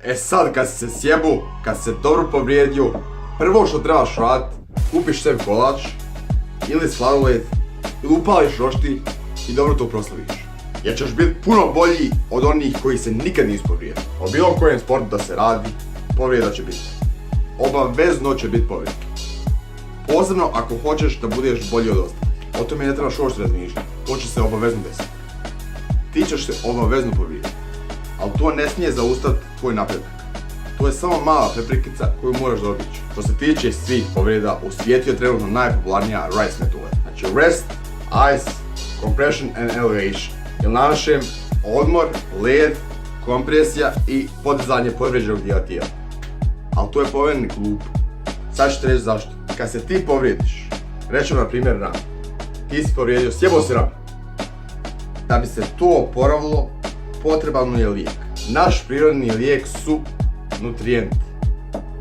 E sad kad si se sjebu, kad si se dobro povrijedio, prvo što trebaš raditi, kupiš sebi kolač ili sladoled ili upališ roštilj i dobro to proslaviš. Jer ćeš biti puno bolji od onih koji se nikad nisu povrijedili. O bilo kojem sportu da se radi, povrijeda će biti. Obavezno će biti povrijeda. Posebno ako hoćeš da budeš bolji od ostalih. O tome ne trebaš uopšte razmišljati. To će se obavezno desiti. Ti ćeš se obavezno povrijediti. Ali to ne smije zaustaviti tvoj napredak. To je samo mala preprekica koju moraš dobići. Što se tiče svih povrijeda, u svijetu je trenutno najpopularnija RICE metoda. Znači rest, ice, compression and elevation. Ili na našem odmor, led, kompresija i podizanje povrijeđenog dijela tijela. Ali to je povednik glup. Sad ću ti reći zašto. Kad se ti povrijediš, rećemo na primjer rame. Ti si povrijedio, sjebao si rame. Da bi se to oporavilo, potreban je lijek. Naš prirodni lijek su nutrijenti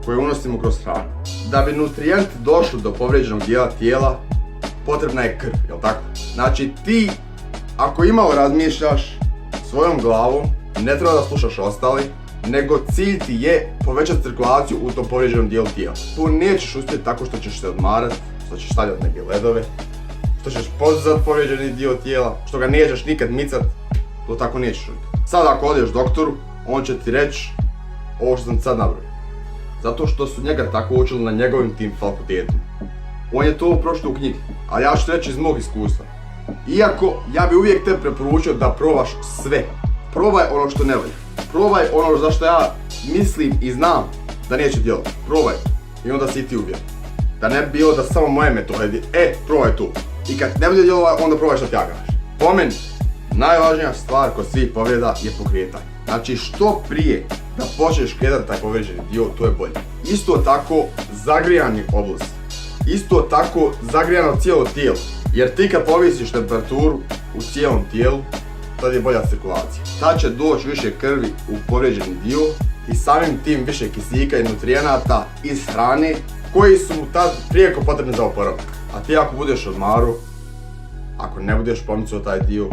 koje unosimo kroz hranu. Da bi nutrijenti došli do povrijeđenog dijela tijela, potrebna je krv, jel tako? Znači ti, ako imalo razmišljaš svojom glavom, ne treba da slušaš ostali, nego cilj ti je povećati cirkulaciju u tom povrijeđenom dijelu tijela. Tu nećeš uspjeti tako što ćeš se odmarati, što ćeš stavljati neke ledove, što ćeš podizati povrijeđeni dio tijela, što ga nećeš nikad micat, to tako nećeš uspjeti. Sad ako odeš doktoru, on će ti reći ovo što sam ti sad nabrojio. Zato što su njega tako učili na njegovim tim fakultetima. On je to pročitao u knjigi, ali ja ću reći iz mog iskustva. Iako, ja bi uvijek te preporučio da probaš sve. Probaj ono što ne valja. Probaj ono za što ja mislim i znam da neće djelovati. Probaj i onda si ti uvjeren. Da ne bi bilo da samo moje metode, probaj tu. I kad ne bude djelovati, onda probaj što ti ja kažem. Po meni, najvažnija stvar kod svih povrijeda je pokretanje. Znači što prije da počneš kretati taj povrijeđeni dio, to je bolje. Isto tako zagrijani oblozi. Isto tako zagrijano cijelo tijelo. Jer ti kad povisiš temperaturu u cijelom tijelu, tad je bolja cirkulacija. Tad će doći više krvi u povrijeđeni dio i samim tim više kisika i nutrijenata iz hrane koji su mu tad prijeko potrebni za oporavak. A ti ako budeš odmaru, ako ne budeš pomicao taj dio,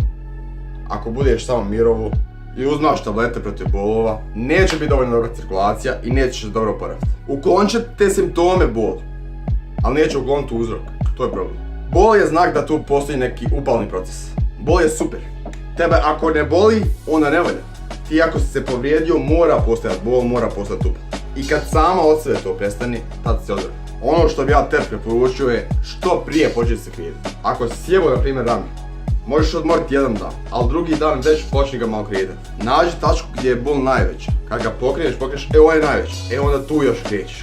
ako budeš samo mirovo i uzmaš tablete protiv bolova, neće biti dovoljno dobra cirkulacija i neće se dobro oporaviti. Uklonit će te simptome bol, ali neće ukloniti uzrok, to je problem. Bol je znak da tu postoji neki upalni proces. Bol je super. Tebe ako ne boli, onda ne valja. Ti ako si se povrijedio, mora postojati bol, mora postojati upal. I kad sama od sebe to prestane, tad se održi. Ono što bi ja te preporučio je što prije početi se kretati. Ako si sjebao na primjer rame, možeš odmoriti jedan dan, ali drugi dan već počni ga malo kretati. Nađi tačku gdje je bol najveća. Kad ga pokreneš, ovo je najveći. Onda tu još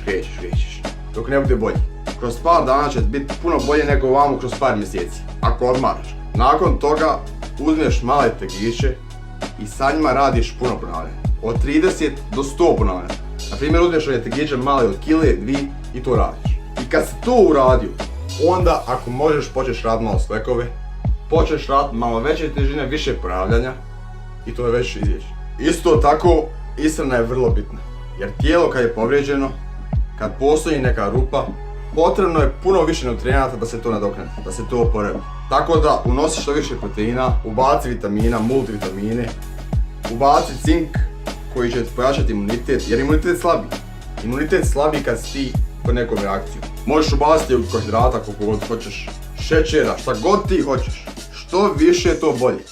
krećeš. Dok ne bude bolje. Kroz par dana će biti puno bolje nego ovamo kroz par mjeseci, ako odmaraš. Nakon toga uzmeš male tegiće i sa njima radiš puno ponavljanja. Od 30 do 100 ponavljanja. Na primjer uzmeš ove tegiće male od kile, 2 i to radiš. I kad si to uradio, onda ako možeš počneš raditi malo slekove, počneš raditi malo veće težine, više ponavljanja i to je već izvješće. Isto tako, ishrana je vrlo bitna. Jer tijelo kad je povrijeđeno, kad postoji neka rupa, potrebno je puno više nutrijenata da se to nadoknadi, da se to oporavi. Tako da unosi što više proteina, ubaci vitamina, multivitamine, ubaci cink koji će ti pojačati imunitet, jer imunitet slabi. Imunitet slabi kad si ti kod nekom reakciju. Možeš ubaciti ugljikohidrata koliko god hoćeš, šećera, šta god ti hoćeš. Što više je to bolje.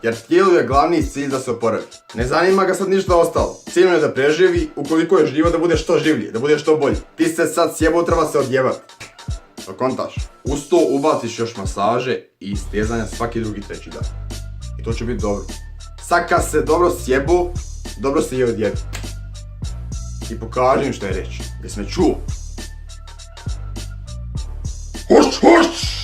Jer tijelu je glavni cilj da se oporavi. Ne zanima ga sad ništa ostalo. Cilj je da preživi, ukoliko je živo da bude što življi, da bude što bolji. Ti se sad sjebao, treba se odjevati. Da kontaš. Uz to ubaciš još masaže i istezanja svaki drugi treći dan. I to će biti dobro. Sad kad se dobro sjebao, dobro se je odjevi. I pokaži im što je reći. Jesi me čuo? Hoš!